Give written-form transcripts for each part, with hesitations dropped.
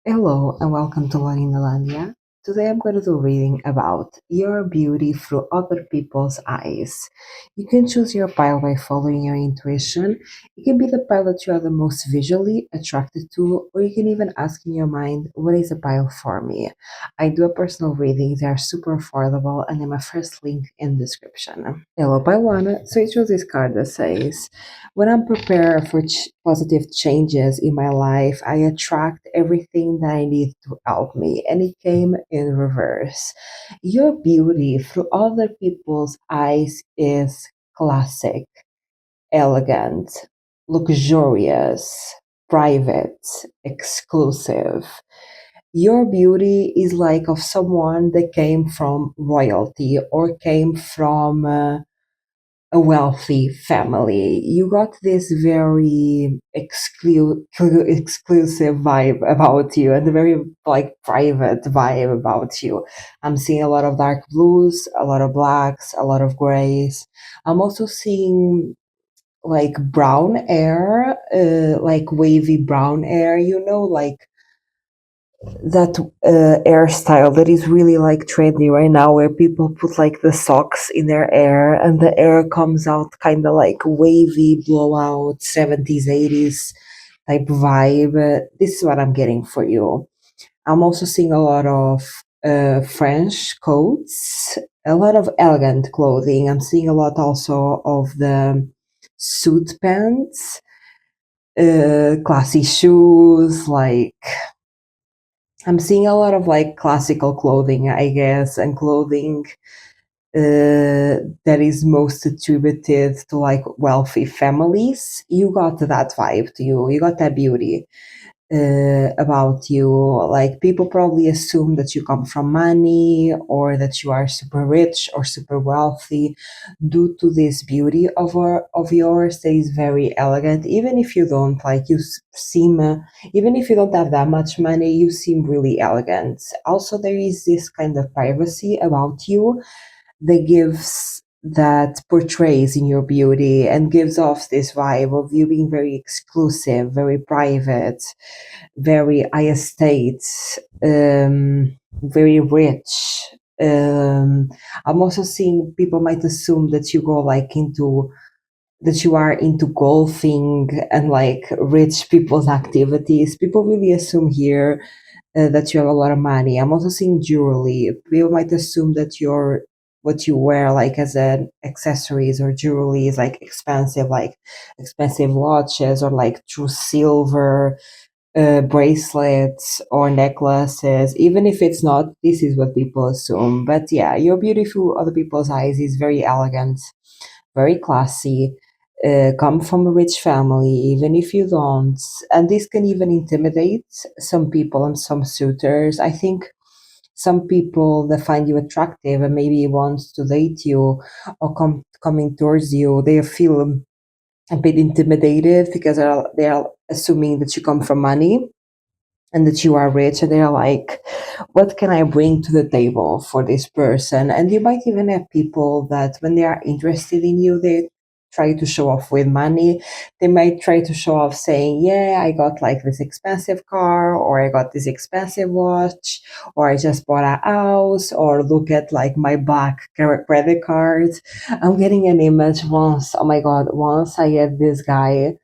Hello and welcome to Laurindalandia. Today I'm going to do a reading about your beauty through other people's eyes. You can choose your pile by following your intuition. It can be the pile that you are the most visually attracted to, or you can even ask in your mind, what is a pile for me? I do a personal reading, they are super affordable, and then my first link in description. Hello, pile one. So I chose this card that says, when I'm prepared for positive changes in my life, I attract everything that I need to help me. And it came in reverse. Your beauty through other people's eyes is classic, elegant, luxurious, private, exclusive. Your beauty is like of someone that came from royalty or came from a wealthy family. You got this very exclusive vibe about you and a very like private vibe about you. I'm seeing a lot of dark blues, a lot of blacks, a lot of grays. I'm also seeing like brown hair, like wavy brown hair, like that hairstyle that is really like trendy right now, where people put like the socks in their hair and the hair comes out kind of like wavy blowout 70s 80s type vibe. This is what I'm getting for you. I'm also seeing a lot of French coats, a lot of elegant clothing. I'm seeing a lot also of the suit pants, classy shoes, like I'm seeing a lot of like classical clothing, I guess, and clothing that is most attributed to like wealthy families. You got that vibe to you. You got that beauty about you. Like people probably assume that you come from money or that you are super rich or super wealthy due to this beauty of yours that is very elegant. Even if you don't like, you seem, even if you don't have that much money, you seem really elegant. Also, there is this kind of privacy about you that portrays in your beauty and gives off this vibe of you being very exclusive, very private, very high estate, very rich. I'm also seeing people might assume that you go like into that you are into golfing and like rich people's activities. People really assume here that you have a lot of money. I'm also seeing jewelry. People might assume that what you wear like as an accessories or jewelry is like expensive watches or like true silver bracelets or necklaces. Even if it's not, this is what people assume. But yeah, your beauty through other people's eyes is very elegant, very classy, come from a rich family, even if you don't. And this can even intimidate some people and some suitors. I think some people that find you attractive and maybe want to date you or coming towards you, they feel a bit intimidated because they are assuming that you come from money and that you are rich, and they're like, what can I bring to the table for this person? And you might even have people that when they are interested in you, they try to show off with money. They might try to show off saying, yeah, I got like this expensive car, or I got this expensive watch, or I just bought a house, or look at like my black credit card. I'm getting an image once, oh my god, once I had this guy,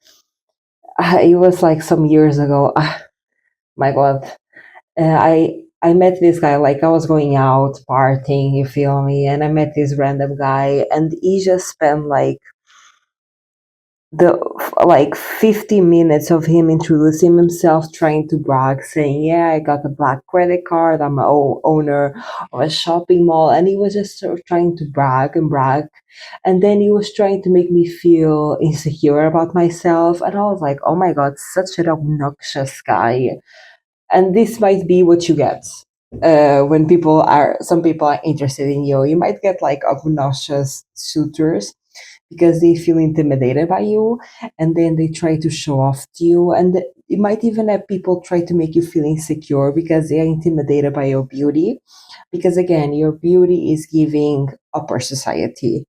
it was like some years ago. My god, I met this guy, like I was going out partying, you feel me, and I met this random guy, and he just spent the like 50 minutes of him introducing himself, trying to brag, saying, yeah, I got a black credit card, I'm a owner of a shopping mall. And he was just sort of trying to brag and brag, and then he was trying to make me feel insecure about myself. And I was like, oh my god, such an obnoxious guy. And this might be what you get when some people are interested in you. You might get like obnoxious suitors because they feel intimidated by you, and then they try to show off to you. And you might even have people try to make you feel insecure because they are intimidated by your beauty, because again, your beauty is giving upper society,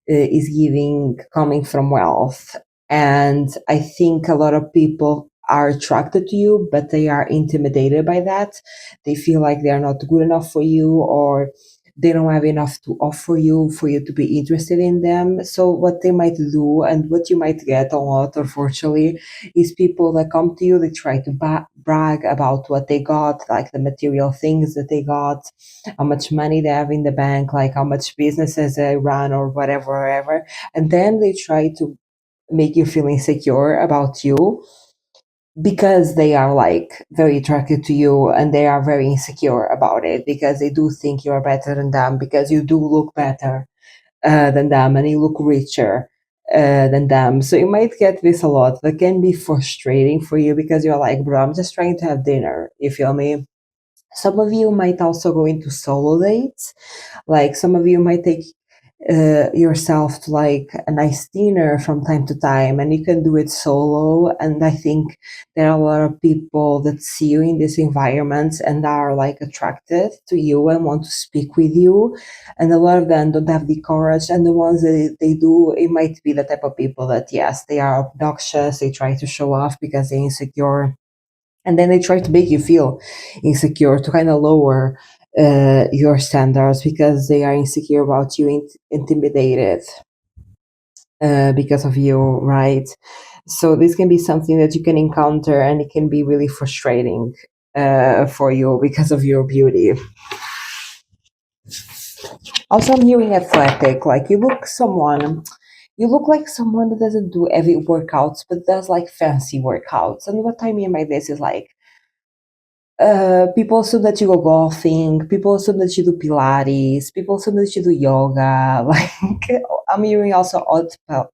is giving coming from wealth. And I think a lot of people are attracted to you, but they are intimidated by that. They feel like they are not good enough for you, or they don't have enough to offer you for you to be interested in them. So what they might do, and what you might get a lot, unfortunately, is people that come to you, they try to brag about what they got, like the material things that they got, how much money they have in the bank, like how much businesses they run or whatever. And then they try to make you feel insecure about you, because they are like very attracted to you, and they are very insecure about it, because they do think you're better than them, because you do look better than them, and you look richer than them. So you might get this a lot. That can be frustrating for you, because you're like, bro, I'm just trying to have dinner. You feel me? Some of you might also go into solo dates. Like some of you might take yourself to like a nice dinner from time to time, and you can do it solo. And I think there are a lot of people that see you in these environments and are like attracted to you and want to speak with you, and a lot of them don't have the courage. And the ones that they do, it might be the type of people that, yes, they are obnoxious, they try to show off because they're insecure, and then they try to make you feel insecure to kind of lower your standards, because they are insecure about you, intimidated because of you, right? So this can be something that you can encounter, and it can be really frustrating for you because of your beauty. Also, I'm hearing athletic, like you look like someone that doesn't do heavy workouts, but does like fancy workouts. And what I mean by this is like, people assume that you go golfing, people assume that you do Pilates, people assume that you do yoga. Like, I'm hearing also odd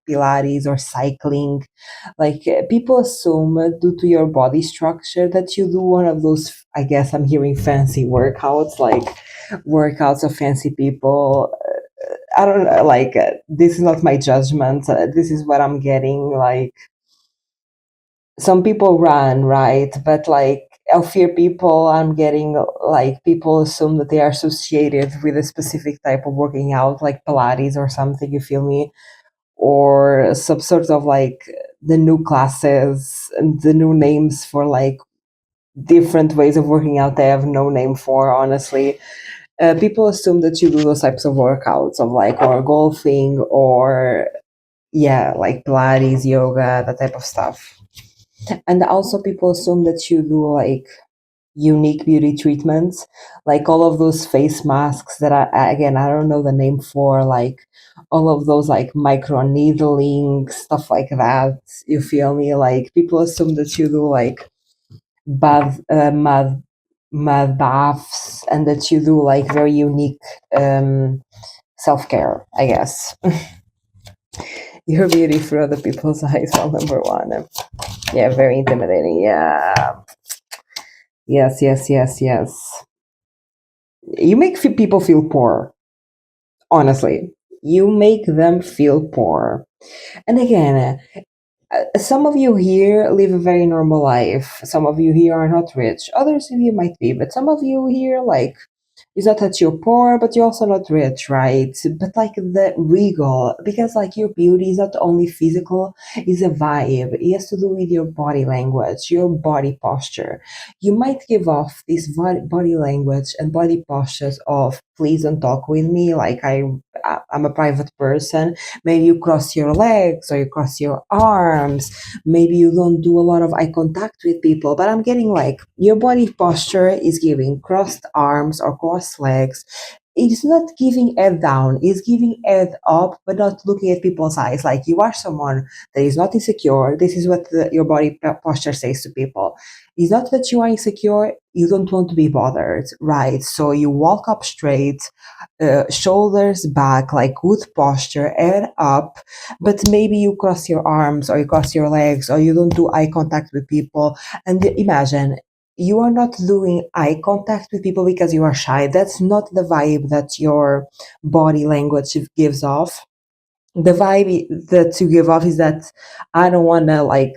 Pilates or cycling. Like, people assume, due to your body structure, that you do one of those, I guess I'm hearing fancy workouts, like workouts of fancy people. I don't know, like, this is not my judgment. This is what I'm getting. Like, some people run, right? But like healthier people, I'm getting like people assume that they are associated with a specific type of working out, like Pilates or something, you feel me? Or some sort of like the new classes and the new names for like different ways of working out they have no name for, honestly. People assume that you do those types of workouts of like, or golfing, or yeah, like Pilates, yoga, that type of stuff. And also people assume that you do like unique beauty treatments, like all of those face masks that again, I don't know the name for, like all of those like micro needling, stuff like that. You feel me? Like people assume that you do like bath, mud baths, and that you do like very unique self-care, I guess. Your beauty through other people's eyes, well, number one. Yeah, very intimidating. Yeah. Yes. You make people feel poor, honestly. You make them feel poor. And again, some of you here live a very normal life. Some of you here are not rich. Others of you might be, but some of you here, like, it's not that you're poor, but you're also not rich, right? But like the regal, because like your beauty is not only physical, it's a vibe. It has to do with your body language, your body posture. You might give off this body language and body postures of, please don't talk with me, like I'm a private person. Maybe you cross your legs or you cross your arms. Maybe you don't do a lot of eye contact with people, but I'm getting like your body posture is giving crossed arms or crossed legs. It's not giving head down, it's giving head up, but not looking at people's eyes. Like you are someone that is not insecure. This is what your body posture says to people. It's not that you are insecure, you don't want to be bothered, right? So you walk up straight, shoulders back, like good posture, head up, but maybe you cross your arms or you cross your legs or you don't do eye contact with people. And imagine you are not doing eye contact with people because you are shy. That's not the vibe that your body language gives off. The vibe that you give off is that I don't want to like,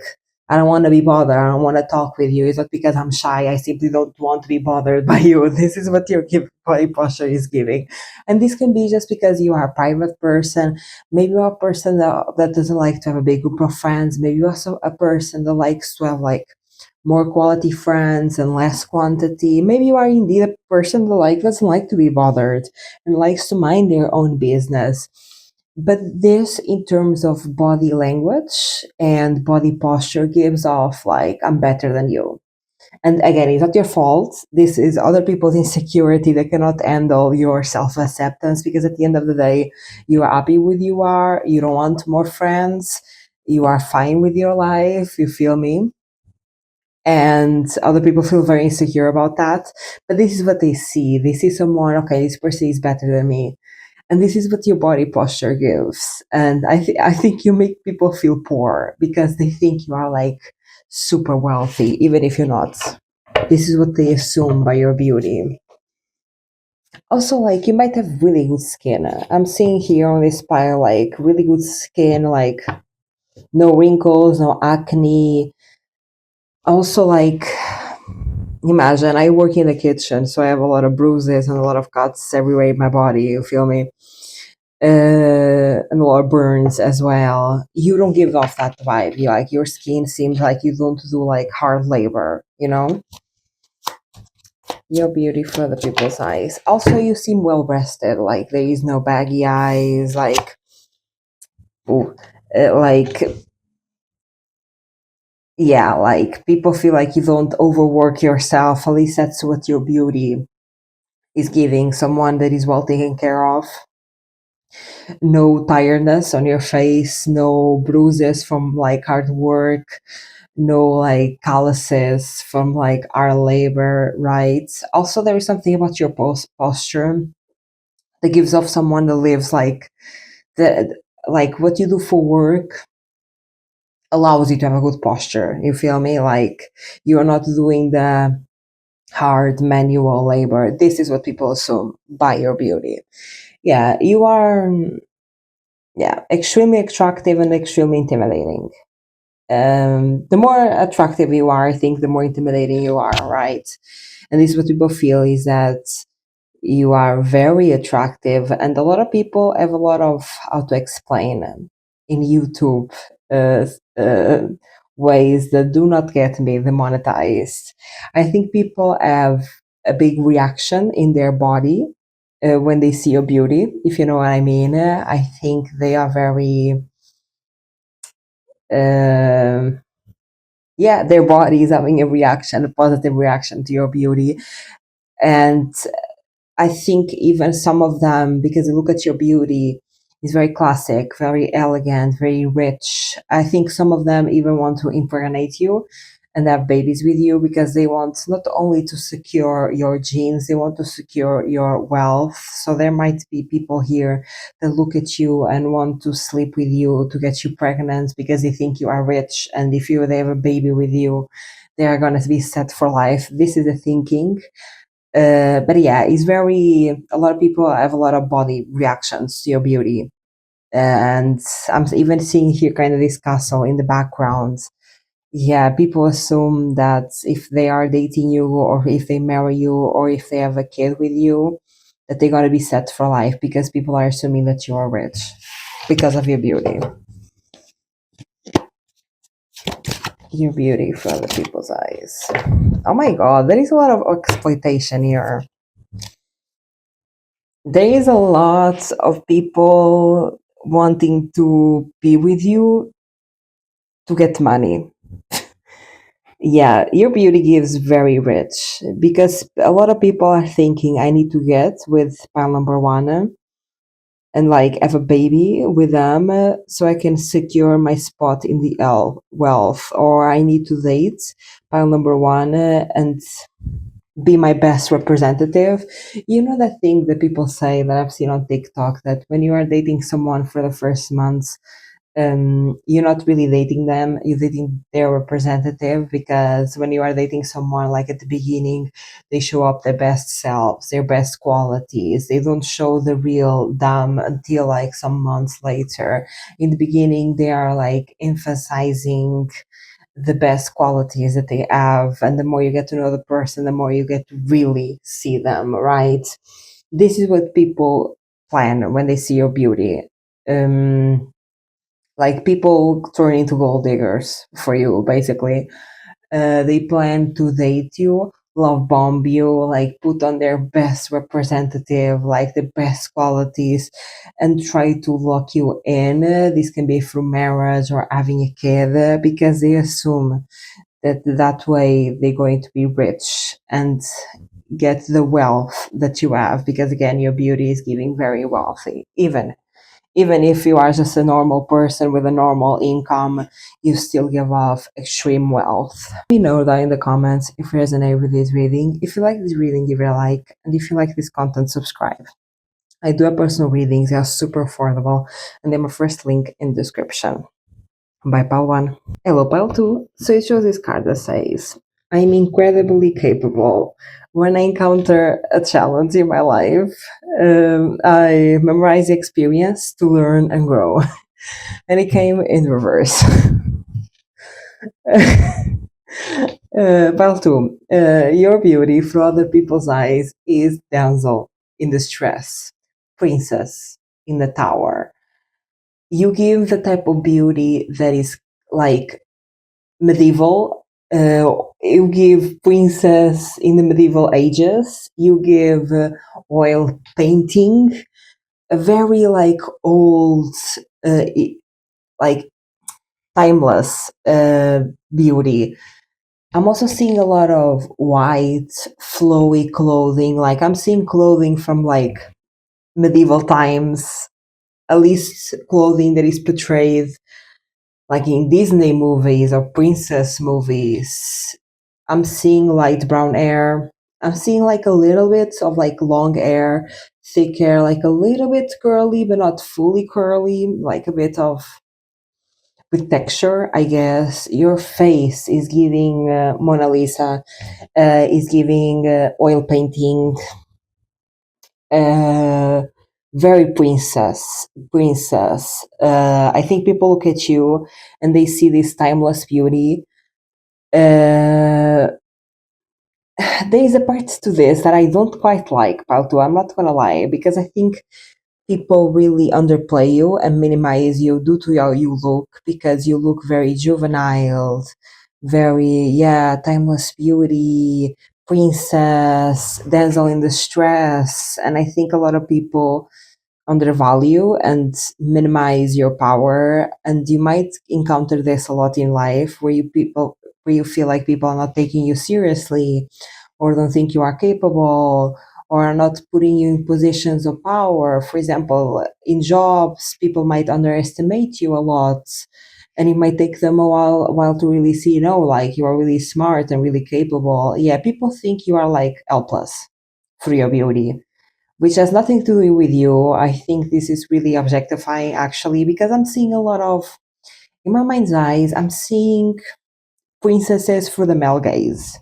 I don't want to be bothered. I don't want to talk with you. It's not because I'm shy. I simply don't want to be bothered by you. This is what your body posture is giving. And this can be just because you are a private person. Maybe you're a person that doesn't like to have a big group of friends. Maybe you're also a person that likes to have like more quality friends and less quantity. Maybe you are indeed a person that doesn't like to be bothered and likes to mind their own business. But this, in terms of body language and body posture, gives off like, I'm better than you. And again, it's not your fault. This is other people's insecurity that cannot handle your self acceptance, because at the end of the day, you are happy with you are, you don't want more friends, you are fine with your life, you feel me? And other people feel very insecure about that. But this is what they see. They see someone, okay, this person is better than me. And this is what your body posture gives. And I think you make people feel poor because they think you are like super wealthy, even if you're not. This is what they assume by your beauty. Also, like, you might have really good skin. I'm seeing here on this pile, like, really good skin, like, no wrinkles, no acne. Also, like, imagine I work in the kitchen, so I have a lot of bruises and a lot of cuts everywhere in my body, you feel me? And a lot of burns as well. You don't give off that vibe. You like, your skin seems like you don't do like hard labor, you know? Your beauty for the people's eyes. Also, you seem well rested. Like, there is no baggy eyes. Like, ooh, like, yeah, like, people feel like you don't overwork yourself. At least that's what your beauty is giving. Someone that is well taken care of. No tiredness on your face. No bruises from like hard work. No like calluses from like our labor, right? Also, there is something about your posture that gives off someone that lives like the like what you do for work allows you to have a good posture. You feel me? Like, you're not doing the hard manual labor. This is what people assume by your beauty. Yeah, you are, yeah, extremely attractive and extremely intimidating. The more attractive you are, I think the more intimidating you are, right? And this is what people feel, is that you are very attractive, and a lot of people have a lot of, how to explain, in YouTube uh, uh, ways that do not get me demonetized. I think people have a big reaction in their body when they see your beauty, if you know what I mean. I think they are very um yeah, their body is having a reaction, a positive reaction to your beauty. And I think even some of them, because they look at your beauty, is very classic, very elegant, very rich. I think some of them even want to impregnate you and have babies with you, because they want not only to secure your genes, they want to secure your wealth. So there might be people here that look at you and want to sleep with you to get you pregnant because they think you are rich. And if they have a baby with you, they are going to be set for life. This is the thinking. But yeah, it's very, a lot of people have a lot of body reactions to your beauty. And I'm even seeing here kind of this castle in the background. Yeah, people assume that if they are dating you, or if they marry you, or if they have a kid with you, that they're going to be set for life, because people are assuming that you are rich because of your beauty. Your beauty for other people's eyes. Oh my god, there is a lot of exploitation here. There is a lot of people wanting to be with you to get money. Yeah, your beauty gives very rich, because a lot of people are thinking, I need to get with pile number one, and like have a baby with them, so I can secure my spot in the wealth, or I need to date pile number one, and be my best representative. You know that thing that people say that I've seen on TikTok, that when you are dating someone for the first months, you're not really dating them, you're dating their representative, because when you are dating someone, like at the beginning, they show up their best selves, their best qualities. They don't show the real them until like some months later. In the beginning, they are like emphasizing the best qualities that they have, and the more you get to know the person, the more you get to really see them, right? This is what people plan when they see your beauty. um like, people turn into gold diggers for you, basically. They plan to date you, love bomb you, like put on their best representative, like the best qualities, and try to lock you in. This can be through marriage or having a kid, because they assume that that way they're going to be rich and get the wealth that you have, because again your beauty is giving very wealthy. Even if you are just a normal person with a normal income, you still give off extreme wealth. Let me know down in the comments if you resonate with this reading. If you like this reading, give it a like, and if you like this content, subscribe. I do have personal readings, they are super affordable, and they're my first link in the description. Bye, pile 1. Hello, pile 2. So it shows this card that says, I'm incredibly capable. When I encounter a challenge in my life, I memorize the experience to learn and grow. And it came in reverse. Pile 2. Your beauty through other people's eyes is damsel in distress, princess in the tower. You give the type of beauty that is like medieval. You give princess in the medieval ages. You give oil painting, a very like old, like timeless beauty. I'm also seeing a lot of white, flowy clothing. Like I'm seeing clothing from like medieval times, at least clothing that is portrayed like in Disney movies or princess movies. I'm seeing light brown hair. I'm seeing like a little bit of like long hair, thick hair, like a little bit curly, but not fully curly, like a bit of with texture, I guess. Your face is giving Mona Lisa, is giving oil painting, uh, very princess. I think people look at you and they see this timeless beauty. Uh, there is a part to this that I don't quite like, Pautu. I'm not gonna lie, because I think people really underplay you and minimize you due to how you look, because you look very juvenile, very, yeah, timeless beauty, princess, damsel in distress. And I think a lot of people undervalue and minimize your power, and you might encounter this a lot in life where you feel like people are not taking you seriously, or don't think you are capable, or are not putting you in positions of power. For example, in jobs, people might underestimate you a lot, and it might take them a while to really see, no, like you are really smart and really capable. Yeah, people think you are like helpless for your beauty, which has nothing to do with you. I think this is really objectifying, actually, because I'm seeing a lot of, in my mind's eyes, I'm seeing princesses through the male gaze.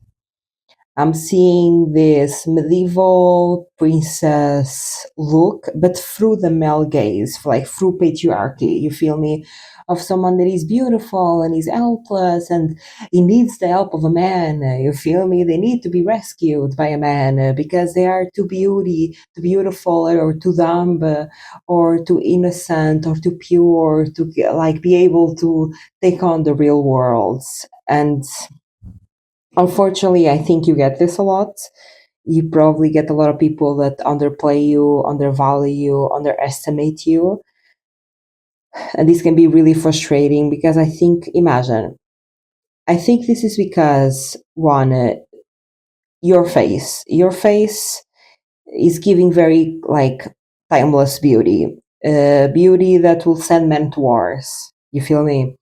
I'm seeing this medieval princess look, but through the male gaze, like through patriarchy. You feel me? Of someone that is beautiful and is helpless and he needs the help of a man. You feel me? They need to be rescued by a man because they are too beautiful, or too dumb, or too innocent, or too pure to like be able to take on the real world. And unfortunately, I think you get this a lot. You probably get a lot of people that underplay you, undervalue you, underestimate you. And this can be really frustrating because I think, imagine, I think this is because, one, your face is giving very, like, timeless beauty. Beauty that will send men to wars. You feel me?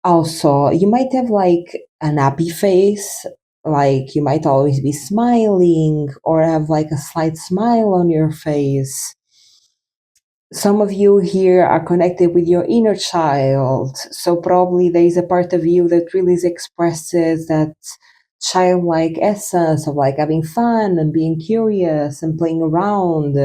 Also, you might have like an happy face, like you might always be smiling or have like a slight smile on your face. Some of you here are connected with your inner child, so probably there is a part of you that really expresses that childlike essence of like having fun and being curious and playing around.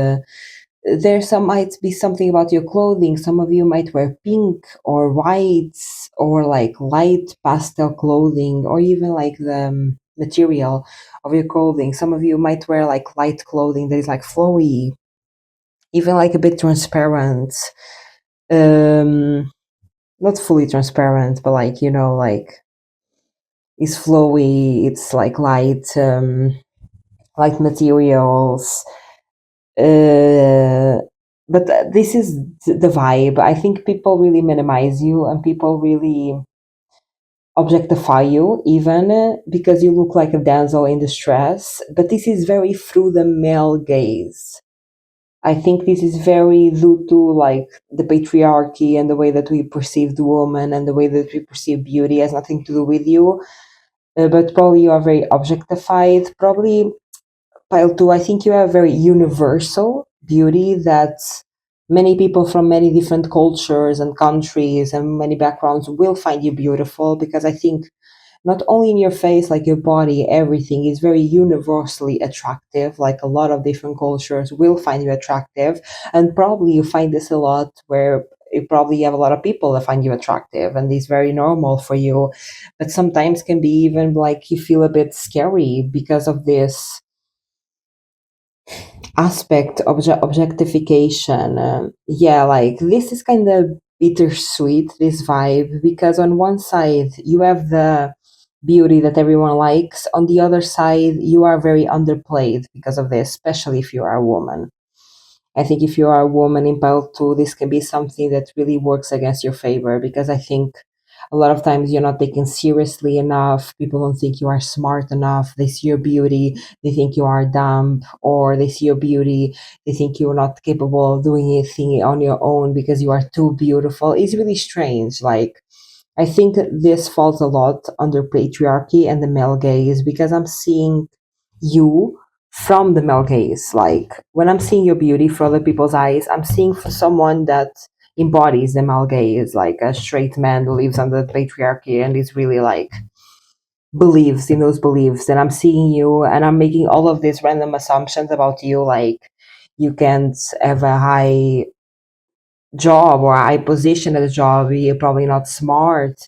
There some might be something about your clothing. Some of you might wear pink or white or like light pastel clothing, or even like the material of your clothing. Some of you might wear like light clothing that is like flowy, even like a bit transparent. um not fully transparent, but like, like is flowy, it's like light materials. uh, but this is the vibe. I think people really minimize you, and people really objectify you, even because you look like a damsel in distress. But this is very through the male gaze. I think this is very due to like the patriarchy and the way that we perceive the woman and the way that we perceive beauty has nothing to do with you. But probably you are very objectified. Probably pile two, I think you have very universal beauty that many people from many different cultures and countries and many backgrounds will find you beautiful, because I think not only in your face, like your body, everything is very universally attractive. Like a lot of different cultures will find you attractive. And probably you find this a lot where you probably have a lot of people that find you attractive, and it's very normal for you. But sometimes can be even like you feel a bit scary because of this aspect of objectification. Yeah, like this is kind of bittersweet, this vibe, because on one side you have the beauty that everyone likes, on the other side you are very underplayed because of this, especially if you are a woman. I think if you are a woman in pile 2, this can be something that really works against your favor, because I think a lot of times you're not taken seriously enough. People don't think you are smart enough. They see your beauty, they think you are dumb, or they see your beauty, they think you're not capable of doing anything on your own because you are too beautiful. It's really strange. Like, I think this falls a lot under patriarchy and the male gaze, because I'm seeing you from the male gaze. Like when I'm seeing your beauty for other people's eyes, I'm seeing for someone that embodies the male gaze, like a straight man who lives under the patriarchy and is really like believes in those beliefs. And I'm seeing you and I'm making all of these random assumptions about you, like you can't have a high job or a high position at a job, you're probably not smart.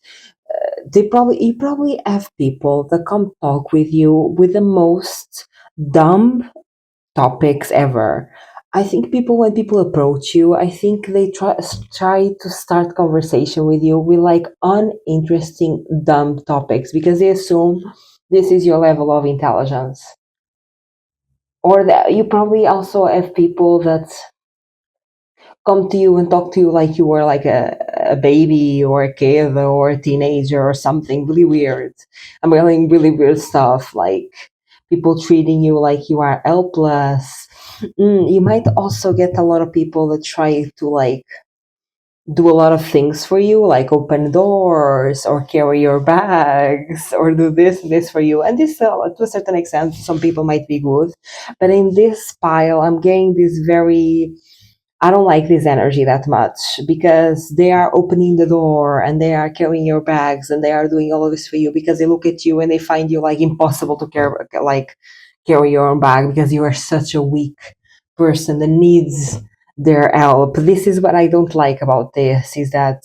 You probably have people that come talk with you with the most dumb topics ever. I think people, when people approach you, I think they try to start conversation with you with like uninteresting dumb topics, because they assume this is your level of intelligence. Or that you probably also have people that come to you and talk to you like you were like a baby or a kid or a teenager or something really weird. I'm mean, really weird stuff, like people treating you like you are helpless. You might also get a lot of people that try to like do a lot of things for you, like open doors or carry your bags or do this for you. And this, to a certain extent, some people might be good. But in this pile, I'm getting this very, I don't like this energy that much, because they are opening the door and they are carrying your bags and they are doing all of this for you because they look at you and they find you like impossible to carry your own bag, because you are such a weak person that needs their help. This is what I don't like about this, is that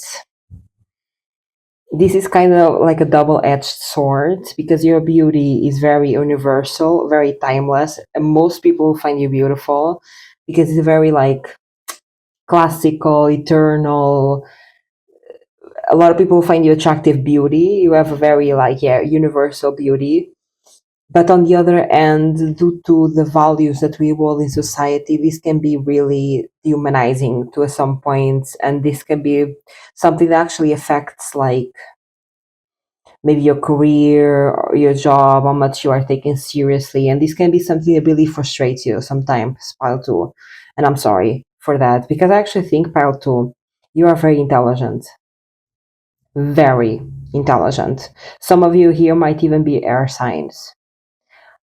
this is kind of like a double-edged sword, because your beauty is very universal, very timeless, and most people find you beautiful because it's very like classical, eternal. A lot of people find you attractive beauty. You have a very like, yeah, universal beauty. But on the other end, due to the values that we hold in society, this can be really dehumanizing to some points, and this can be something that actually affects like maybe your career or your job, how much you are taken seriously. And this can be something that really frustrates you sometimes, pile two. And I'm sorry for that, because I actually think, pile two, you are very intelligent. Very intelligent. Some of you here might even be air signs.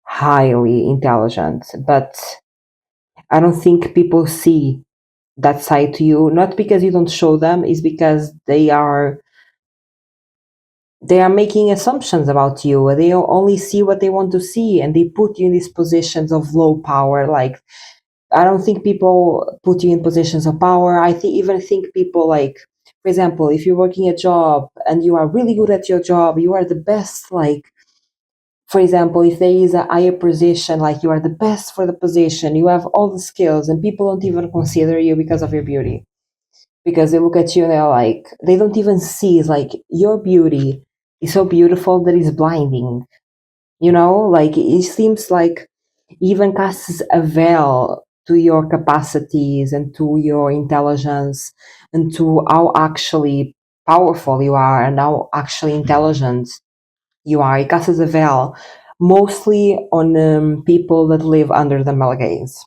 Highly intelligent. But I don't think people see that side to you, not because you don't show them, is because they are making assumptions about you. They only see what they want to see, and they put you in these positions of low power. Like, I don't think people put you in positions of power. Even think people like, for example, if you're working a job and you are really good at your job, you are the best. Like, for example, if there is a higher position, like you are the best for the position, you have all the skills, and people don't even consider you because of your beauty, because they look at you and they're like, they don't even see like your beauty is so beautiful that it's blinding. Like it seems like even casts a veil to your capacities and to your intelligence and to how actually powerful you are and how actually intelligent you are. It casts a veil mostly on people that live under the male gaze,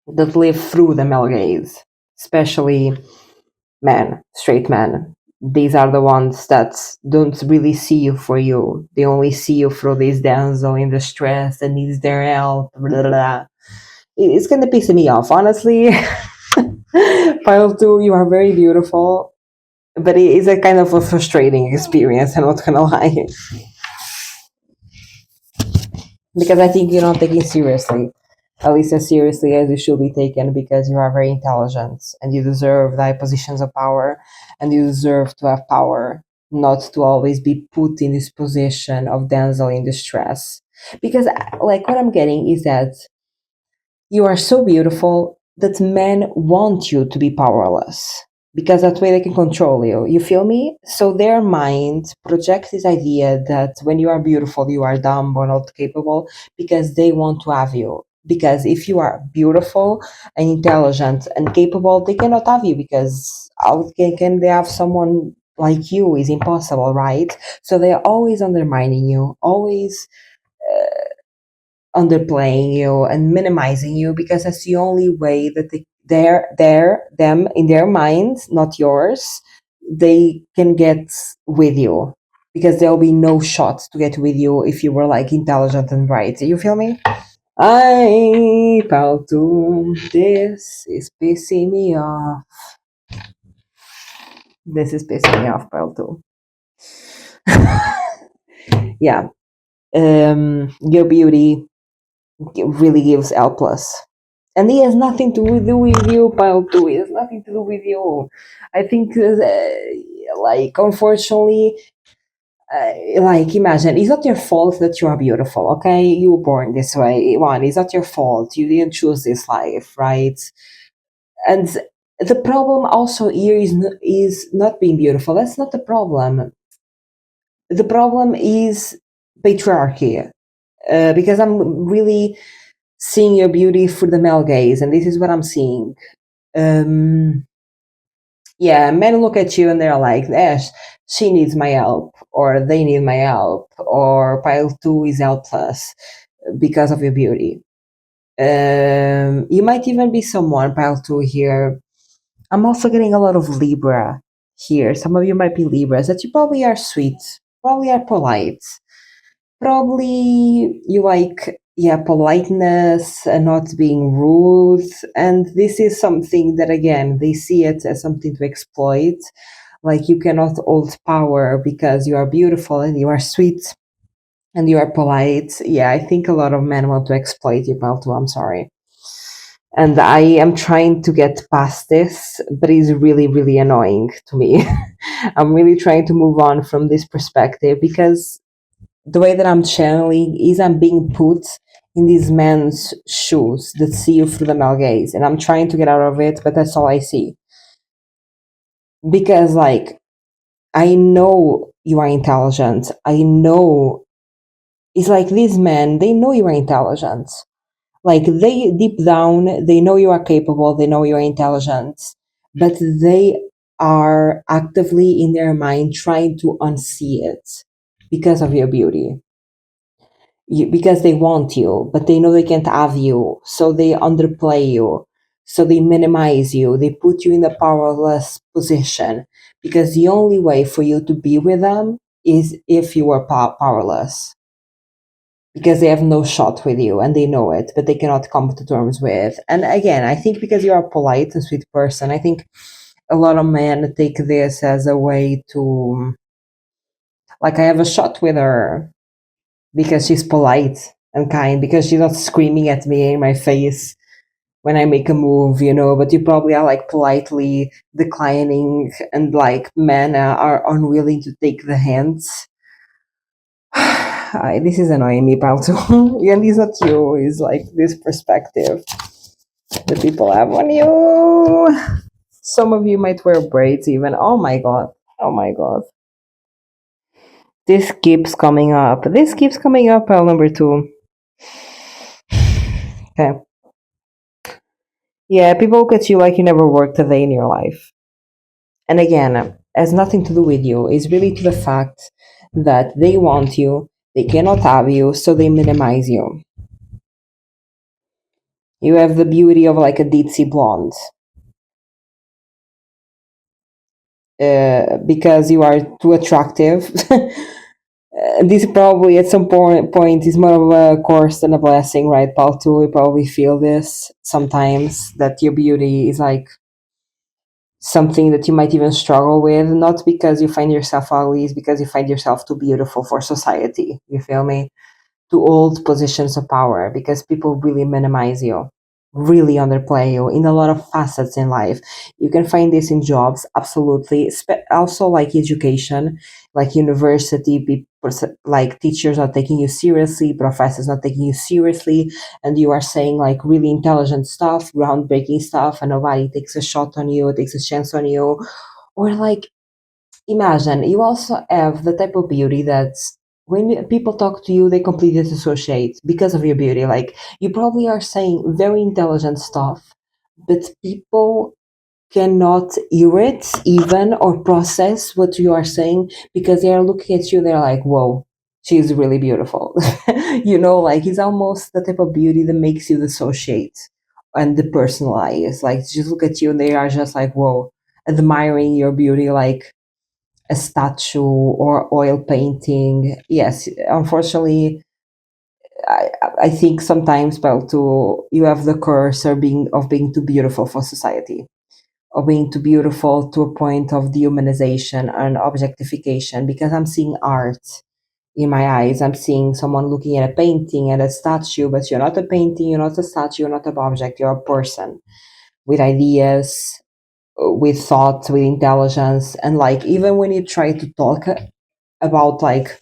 that live through the male gaze, especially men, straight men. These are the ones that don't really see you for you. They only see you through this damsel in distress that needs their help. Blah, blah, blah. It's gonna piss me off, honestly. Pile two, you are very beautiful, but it is a kind of a frustrating experience. I'm not gonna lie, because I think you're not taking seriously, at least as seriously as you should be taken, because you are very intelligent and you deserve high positions of power and you deserve to have power, not to always be put in this position of damsel in distress. Because, like, what I'm getting is that you are so beautiful that men want you to be powerless because that way they can control you. You feel me? So their mind projects this idea that when you are beautiful, you are dumb or not capable because they want to have you. Because if you are beautiful and intelligent and capable, they cannot have you because how can they have someone like you? Is impossible, right? So they are always undermining you, always underplaying you and minimizing you because that's the only way that them in their minds, not yours, they can get with you because there'll be no shot to get with you if you were like intelligent and bright. You feel me? I Paltum, this is pissing me off. This is pissing me off, Paltum. Yeah. Your beauty really gives L plus. And he has nothing to do with you, pile two. It has nothing to do with you. I think, like, unfortunately, like, imagine, it's not your fault that you are beautiful, okay? You were born this way. One, it's not your fault. You didn't choose this life, right? And the problem also here is not being beautiful. That's not the problem. The problem is patriarchy. Because I'm really seeing your beauty through the male gaze, and this is what I'm seeing. Um, yeah, men look at you and they're like, she needs my help, or they need my help, or pile two is helpless because of your beauty. You might even be someone, pile two here. I'm also getting a lot of Libra here. Some of you might be Libras that you probably are sweet, probably are polite, probably you like, yeah, politeness and not being rude. And this is something that, again, they see it as something to exploit. Like, you cannot hold power because you are beautiful and you are sweet and you are polite. Yeah, I think a lot of men want to exploit you, Balto. I'm sorry. And I am trying to get past this, but it's really, really annoying to me. I'm really trying to move on from this perspective because the way that I'm channeling is I'm being put in these men's shoes that see you through the male gaze, and I'm trying to get out of it, but that's all I see. Because, like, I know you are intelligent. I know it's like these men, they know you are intelligent. Like, they deep down, they know you are capable, they know you are intelligent, but they are actively in their mind trying to unsee it because of your beauty. Because they want you, but they know they can't have you, so they underplay you, so they minimize you, they put you in a powerless position because the only way for you to be with them is if you are powerless because they have no shot with you and they know it, but they cannot come to terms with. And again, I think because you are a polite and sweet person, I think a lot of men take this as a way to, like, I have a shot with her because she's polite and kind, because she's not screaming at me in my face when I make a move, but you probably are like politely declining and like men are unwilling to take the hands. This is annoying me, Palto. And it's not you, it's like this perspective that people have on you. Some of you might wear braids even. Oh my god. Oh my god. This keeps coming up. This keeps coming up, pile number two. Okay. Yeah, people look at you like you never worked a day in your life. And again, has nothing to do with you. It's really to the fact that they want you, they cannot have you, so they minimize you. You have the beauty of like a deep sea blonde. Because you are too attractive. This probably at some point is more of a curse than a blessing, right, Paul? Too, you probably feel this sometimes that your beauty is like something that you might even struggle with, not because you find yourself ugly, it's because you find yourself too beautiful for society. You feel me? To old positions of power because people really minimize you, really underplay you in a lot of facets in life. You can find this in jobs, absolutely. Also, like education, like university, people, like teachers not taking you seriously, professors not taking you seriously, and you are saying like really intelligent stuff, groundbreaking stuff, and nobody takes a shot on you, takes a chance on you. Or like imagine you also have the type of beauty that's when people talk to you, they completely disassociate because of your beauty. Like you probably are saying very intelligent stuff, but people cannot hear it even or process what you are saying because they are looking at you. They're like, "Whoa, she's really beautiful." Like it's almost the type of beauty that makes you dissociate and depersonalize. Like just look at you, and they are just like, "Whoa," admiring your beauty, like a statue or oil painting. Yes, unfortunately, I, I think sometimes, well, to you have the curse of being too beautiful for society, of being too beautiful to a point of dehumanization and objectification. Because I'm seeing art in my eyes, I'm seeing someone looking at a painting and a statue, but you're not a painting, you're not a statue, you're not an object, you're a person with ideas, with thought, with intelligence, and like even when you try to talk about like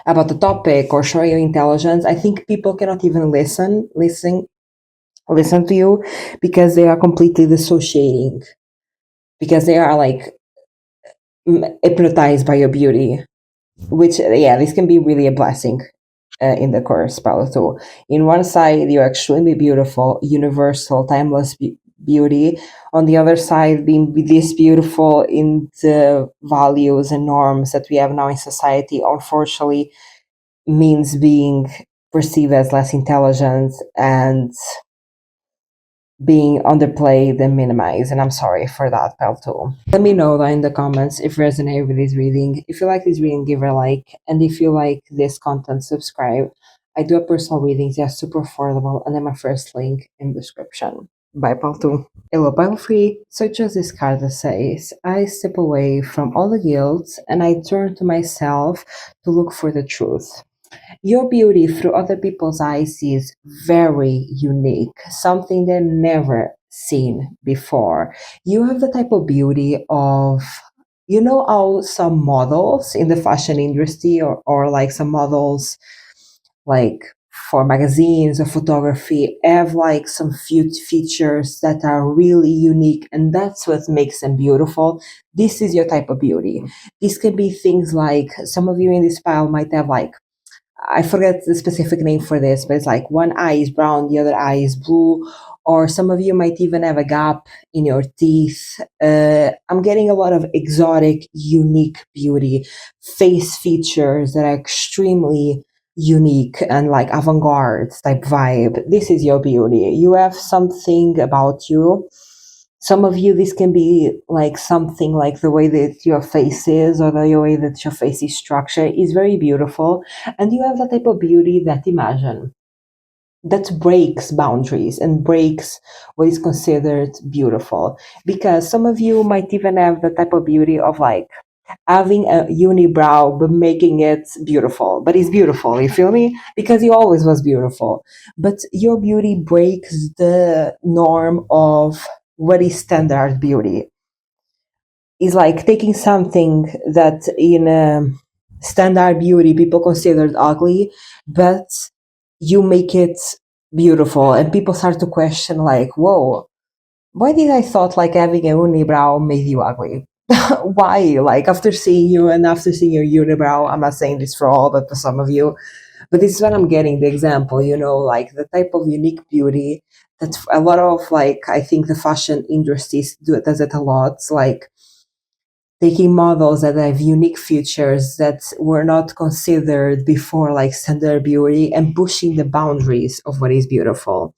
about the topic or show your intelligence, I think people cannot even listen to you because they are completely dissociating, because they are like hypnotized by your beauty, which yeah, this can be really a blessing in the course Paolo too. In one side you're extremely beautiful, universal, timeless beauty. On the other side, being this beautiful in the values and norms that we have now in society, unfortunately means being perceived as less intelligent and being underplayed and minimized. And I'm sorry for that, Pelto. Let me know in the comments if you resonate with this reading. If you like this reading, give it a like. And if you like this content, subscribe. I do a personal readings. They're super affordable. And then my first link in the description. Bye, Pelto. Hello, Pile Free. So just this card that says, I step away from all the guilt and I turn to myself to look for the truth. Your beauty through other people's eyes is very unique, something they've never seen before. You have the type of beauty of, how some models in the fashion industry or like some models like for magazines or photography have like some few features that are really unique, and that's what makes them beautiful. This is your type of beauty. This can be things like some of you in this pile might have like, I forget the specific name for this, but it's like one eye is brown, the other eye is blue, or some of you might even have a gap in your teeth. I'm getting a lot of exotic, unique beauty, face features that are extremely unique and like avant-garde type vibe. This is your beauty. You have something about you. Some of you, this can be like something like the way that your face is or the way that your face is structured is very beautiful. And you have that type of beauty that imagine that breaks boundaries and breaks what is considered beautiful. Because some of you might even have the type of beauty of like having a unibrow but making it beautiful. But it's beautiful, you feel me? Because you always was beautiful. But your beauty breaks the norm of what is standard beauty. Is like taking something that in standard beauty people considered ugly, but you make it beautiful, and people start to question like, whoa, why did I thought like having a unibrow made you ugly? Why? Like after seeing you and after seeing your unibrow, I'm not saying this for all, but for some of you, but this is what I'm getting the example, like the type of unique beauty that a lot of, like, I think the fashion industries does it a lot. It's like taking models that have unique features that were not considered before, like standard beauty, and pushing the boundaries of what is beautiful.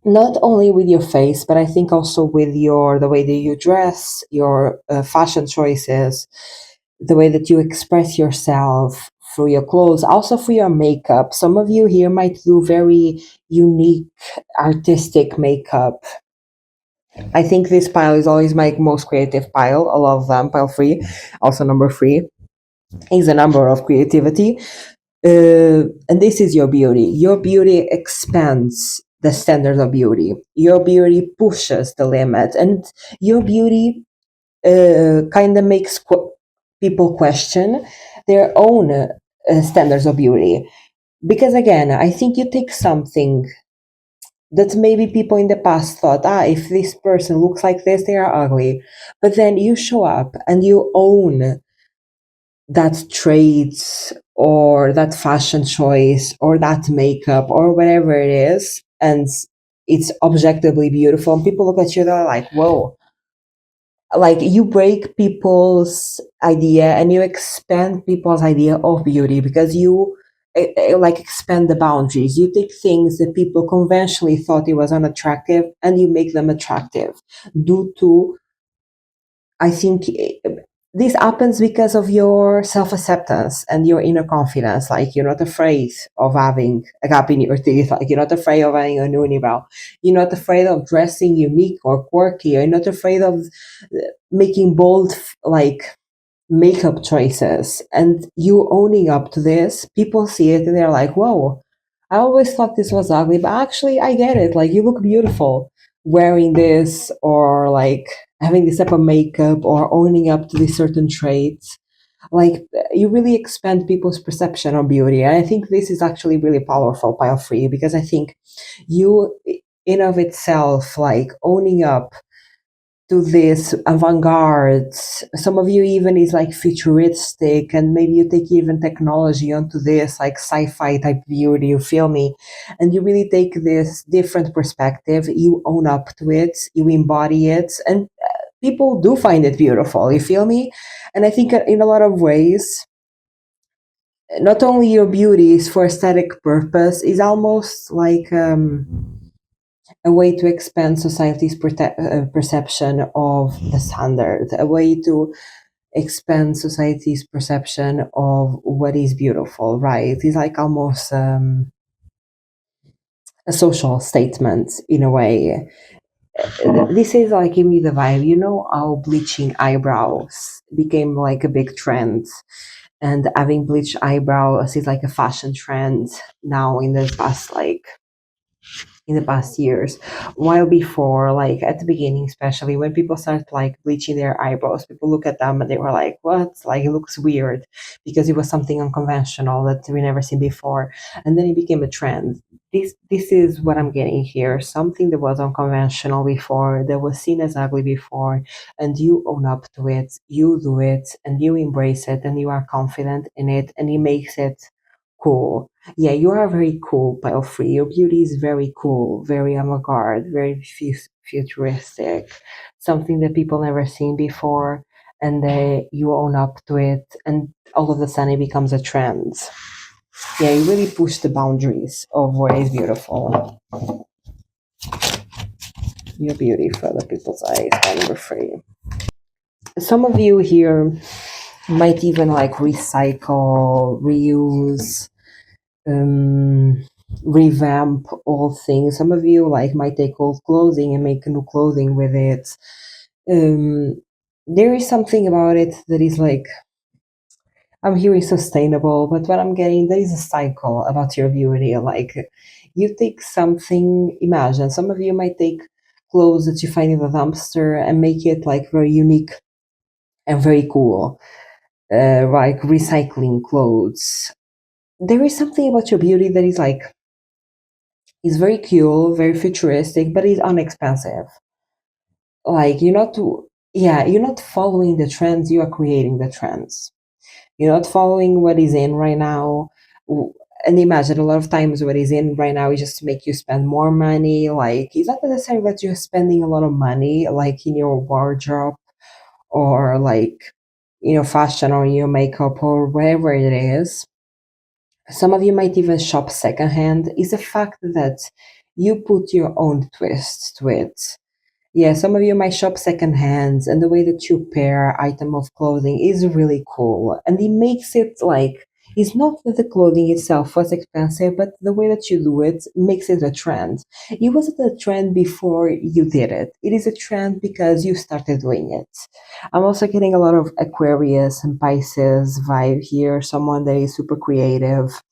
Not only with your face, but I think also with the way that you dress, your fashion choices, the way that you express yourself through your clothes, also for your makeup. Some of you here might do very unique artistic makeup. I think this pile is always my most creative pile. I love them. Pile 3, also number 3, is a number of creativity. And this is your beauty. Your beauty expands the standards of beauty. Your beauty pushes the limit, and your beauty kind of makes people question their own standards of beauty. Because again, I think you take something that maybe people in the past thought, if this person looks like this, they are ugly. But then you show up and you own that trait or that fashion choice or that makeup or whatever it is, and it's objectively beautiful, and people look at you, they're like, whoa. Like you break people's idea and you expand people's idea of beauty, because you like expand the boundaries. You take things that people conventionally thought it was unattractive and you make them attractive due to, I think, this happens because of your self-acceptance and your inner confidence. Like you're not afraid of having a gap in your teeth. Like you're not afraid of having a unibrow. You're not afraid of dressing unique or quirky. You're not afraid of making bold, like, makeup choices. And you owning up to this, people see it and they're like, whoa, I always thought this was ugly, but actually I get it. Like you look beautiful wearing this, or like having this type of makeup, or owning up to these certain traits. Like you really expand people's perception of beauty. And I think this is actually really powerful, pile 3, because I think you in of itself, like owning up to this avant-garde. Some of you even is like futuristic, and maybe you take even technology onto this like sci-fi type beauty, you feel me? And you really take this different perspective, you own up to it, you embody it, and people do find it beautiful, you feel me? And I think in a lot of ways, not only your beauty is for aesthetic purpose, is almost like a way to expand society's perception of the standard, a way to expand society's perception of what is beautiful, right? It's like almost a social statement in a way. This is like, give me the vibe. You know how bleaching eyebrows became like a big trend, and having bleached eyebrows is like a fashion trend now in the past years. While before, like at the beginning, especially when people started like bleaching their eyebrows, people look at them and they were like, what? Like it looks weird, because it was something unconventional that we never seen before. And then it became a trend. This is what I'm getting here. Something that was unconventional before, that was seen as ugly before, and you own up to it, you do it, and you embrace it, and you are confident in it, and it makes it cool. Yeah, you are very cool, pile 3. Your beauty is very cool, very avant-garde, very futuristic, something that people never seen before, and you own up to it, and all of a sudden it becomes a trend. Yeah, you really push the boundaries of what is beautiful. Your beauty for other people's eyes, number 3. Some of you here might even like recycle, reuse, um, revamp old things. Some of you like might take old clothing and make new clothing with it. Um, there is something about it that is like, I'm hearing sustainable, but what I'm getting, there is a cycle about your beauty. Like you take something, imagine some of you might take clothes that you find in the dumpster and make it like very unique and very cool. Like recycling clothes. There is something about your beauty that is like, it's very cool, very futuristic, but it's inexpensive. Like, you know, yeah, you're not following the trends, you are creating the trends. You're not following what is in right now. And imagine a lot of times what is in right now is just to make you spend more money. Like, it's not necessarily that you're spending a lot of money, like in your wardrobe or like, fashion or your makeup or wherever it is. Some of you might even shop secondhand. Is the fact that you put your own twist to it. Yeah, some of you might shop secondhand, and the way that you pair item of clothing is really cool. And it makes it like it's not that the clothing itself was expensive, but the way that you do it makes it a trend. It wasn't a trend before you did it. It is a trend because you started doing it. I'm also getting a lot of Aquarius and Pisces vibe here, someone that is super creative,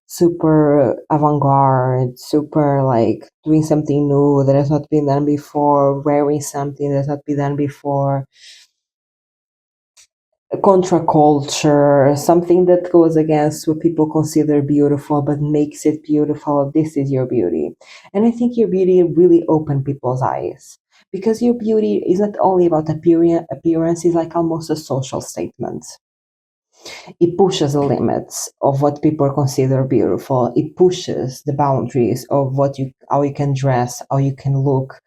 super avant-garde, super like doing something new that has not been done before, wearing something that has not been done before, a contra culture, something that goes against what people consider beautiful but makes it beautiful. This is your beauty. And I think your beauty really opened people's eyes. Because your beauty is not only about appearance, it's like almost a social statement. It pushes the limits of what people consider beautiful. It pushes the boundaries of how you can dress, how you can look.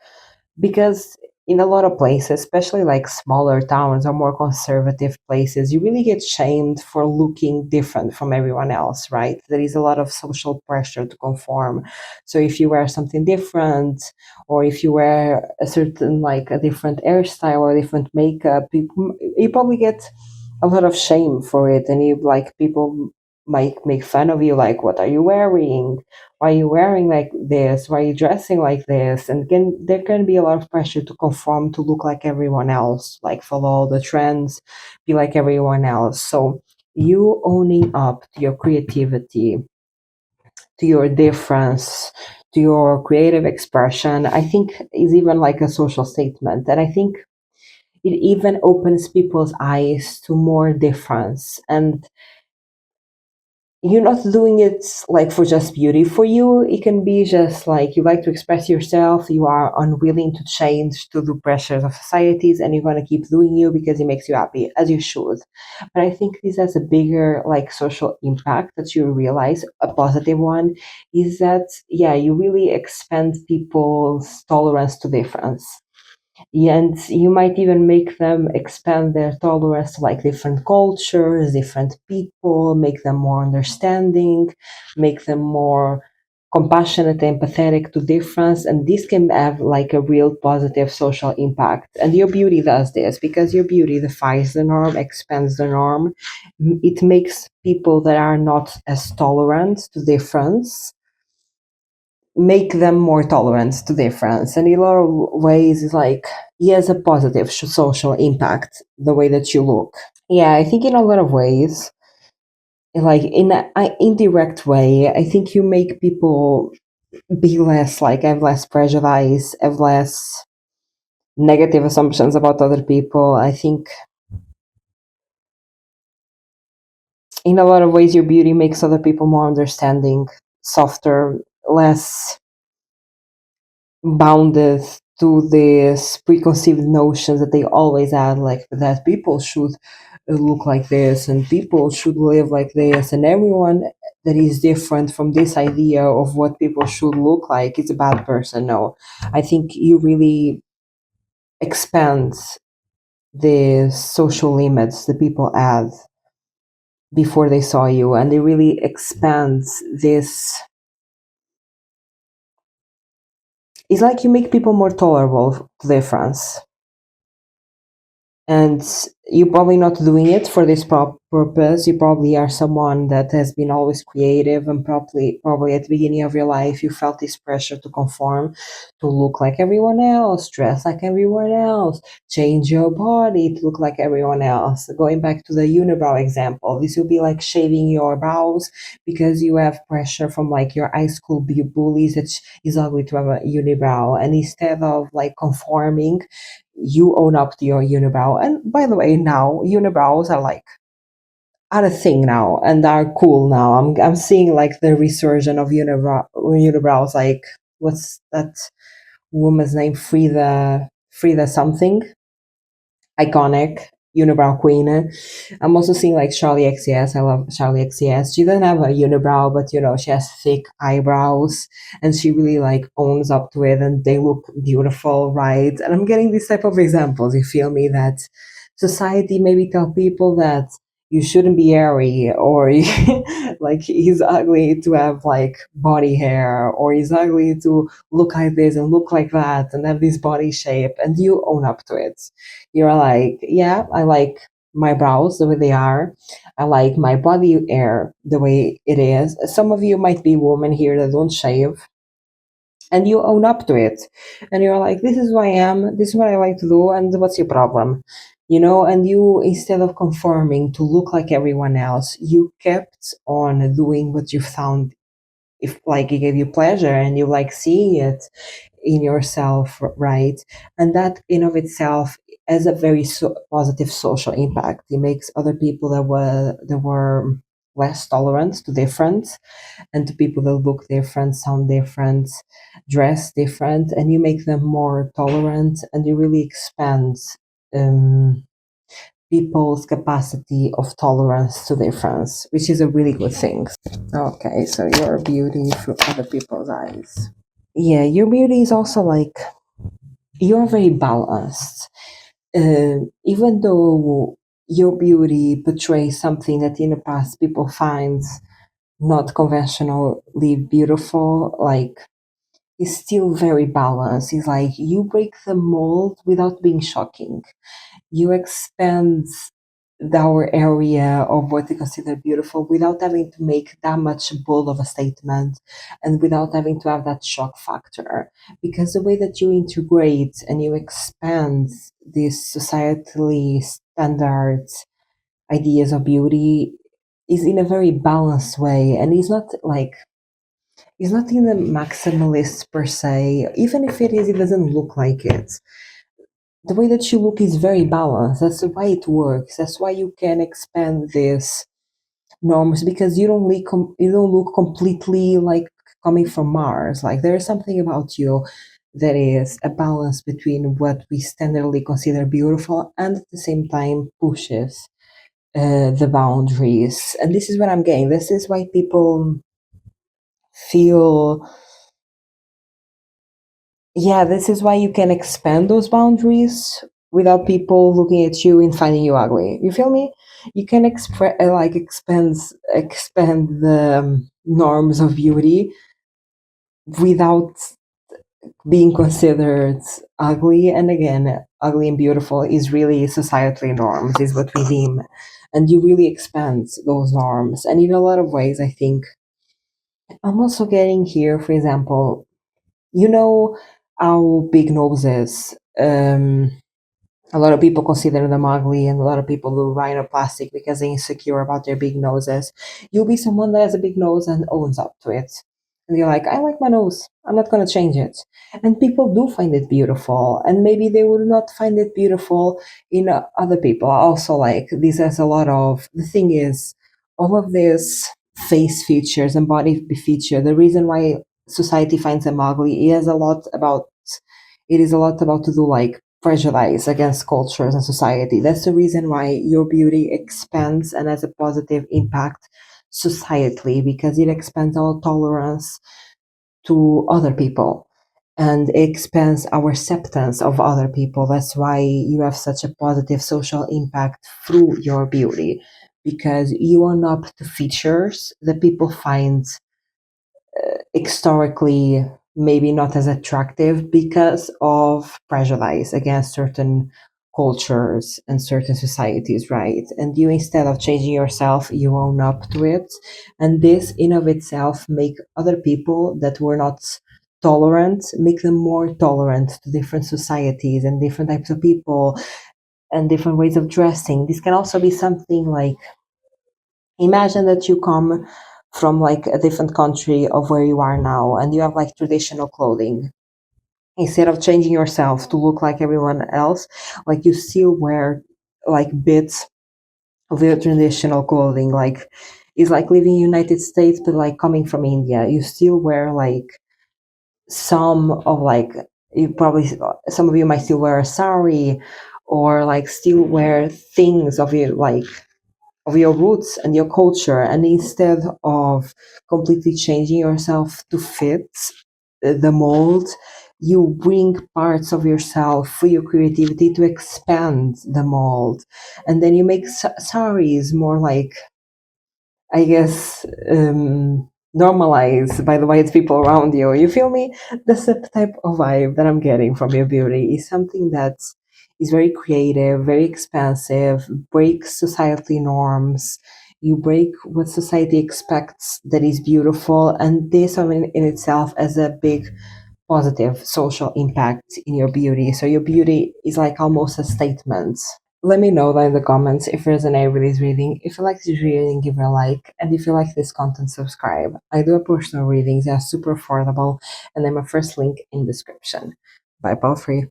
Because in a lot of places, especially like smaller towns or more conservative places, you really get shamed for looking different from everyone else, right? There is a lot of social pressure to conform. So if you wear something different, or if you wear a certain like a different hairstyle or different makeup, you probably get a lot of shame for it, and you like people might make fun of you, like, what are you wearing, why are you wearing like this, why are you dressing like this? And again, there can be a lot of pressure to conform, to look like everyone else, like follow all the trends, be like everyone else. So you owning up to your creativity, to your difference, to your creative expression, I think is even like a social statement. And I think it even opens people's eyes to more difference. And you're not doing it like for just beauty. For you, it can be just like you like to express yourself, you are unwilling to change to the pressures of societies, and you're going to keep doing you because it makes you happy, as you should. But I think this has a bigger like social impact that you realize, a positive one, is that, yeah, you really expand people's tolerance to difference. Yeah, and you might even make them expand their tolerance to like different cultures, different people, make them more understanding, make them more compassionate, empathetic to difference. And this can have like a real positive social impact. And your beauty does this because your beauty defies the norm, expands the norm. It makes people that are not as tolerant to difference, make them more tolerant to difference. And in a lot of ways, it's like, he has a positive social impact, the way that you look. Yeah, I think in a lot of ways, like in an indirect way, I think you make people be less like, have less prejudice, have less negative assumptions about other people. I think in a lot of ways, your beauty makes other people more understanding, softer, less bounded to these preconceived notions that they always had, like that people should look like this and people should live like this, and everyone that is different from this idea of what people should look like is a bad person. No, I think you really expand the social limits that people had before they saw you, and it really expands this. It's like you make people more tolerable to difference, and you're probably not doing it for this purpose. You probably are someone that has been always creative, and probably at the beginning of your life you felt this pressure to conform, to look like everyone else, dress like everyone else, change your body to look like everyone else. Going back to the unibrow example, this would be like shaving your brows because you have pressure from like your high school bullies that is ugly to have a unibrow, and instead of like conforming, you own up to your unibrow. And by the way, now unibrows are a thing now and are cool now. I'm seeing like the resurgence of unibrows. Like, what's that woman's name? Frida something. iconic unibrow queen. I'm also seeing like Charlie XCS. I love Charlie XCS. She doesn't have a unibrow, but she has thick eyebrows, and she really like owns up to it, and they look beautiful, right? And I'm getting these type of examples. You feel me? That society maybe tell people that you shouldn't be airy, or like he's ugly to have like body hair, or he's ugly to look like this and look like that and have this body shape, and you own up to it. You're like, yeah, I like my brows the way they are. I like my body hair the way it is. Some of you might be women here that don't shave, and you own up to it. And you're like, this is who I am, this is what I like to do, and what's your problem? And you, instead of conforming to look like everyone else, you kept on doing what you found, if like it gave you pleasure and you like seeing it in yourself, right? And that in of itself has a very positive social impact. It makes other people that were less tolerant to different, and to people that look different, sound different, dress different, and you make them more tolerant, and you really expand um, people's capacity of tolerance to difference, which is a really good thing. Okay, so your beauty through other people's eyes. Yeah, your beauty is also like you're very balanced. Even though your beauty portrays something that in the past people find not conventionally beautiful, like it's still very balanced. It's like you break the mold without being shocking. You expand our area of what they consider beautiful without having to make that much bold of a statement, and without having to have that shock factor. Because the way that you integrate and you expand these societally standard ideas of beauty is in a very balanced way, and it's not in the maximalist per se. Even if it is, it doesn't look like it. The way that you look is very balanced. That's why it works. That's why you can expand these norms, because you don't look completely like coming from Mars. Like there is something about you that is a balance between what we standardly consider beautiful and at the same time pushes the boundaries. And this is what I'm getting. This is why people feel, yeah, this is why you can expand those boundaries without people looking at you and finding you ugly. You feel me? You can expand the norms of beauty without being considered ugly. And again, ugly and beautiful is really societally norms, is what we deem. And you really expand those norms. And in a lot of ways, I think I'm also getting here, for example, you know how big noses. A lot of people consider them ugly, and a lot of people do rhinoplastic because they're insecure about their big noses. You'll be someone that has a big nose and owns up to it. And you're like, I like my nose. I'm not going to change it. And people do find it beautiful. And maybe they would not find it beautiful in other people. Also, like, this has a lot of. The thing is, all of these face features and body feature, the reason why society finds them ugly, it is a lot about to do like prejudice against cultures and society. That's the reason why your beauty expands and has a positive impact societally, because it expands our tolerance to other people and expands our acceptance of other people. That's why you have such a positive social impact through your beauty, because you own up to features that people find historically maybe not as attractive because of prejudice against certain cultures and certain societies, right? And you, instead of changing yourself, you own up to it. And this in of itself make other people that were not tolerant, make them more tolerant to different societies and different types of people and different ways of dressing. This can also be something like, imagine that you come from like a different country of where you are now, and you have like traditional clothing. Instead of changing yourself to look like everyone else, like you still wear like bits of your traditional clothing. Like it's like living in United States but like coming from India. You still wear like some of like, you probably, some of you might still wear a sari, or like still wear things of your like of your roots and your culture, and instead of completely changing yourself to fit the mold, you bring parts of yourself for your creativity to expand the mold, and then you make saris more like, I guess, normalized by the white people around you. You feel me? That's the type of vibe that I'm getting from your beauty. Is something that is very creative, very expansive, breaks society norms. You break what society expects that is beautiful, and this in itself has a big positive social impact in your beauty. So your beauty is like almost a statement. Let me know down in the comments if there's an with this reading. If you like this reading, give it a like. And if you like this content, subscribe. I do a personal readings. They are super affordable. And then my first link in description. Bye, Paul Free.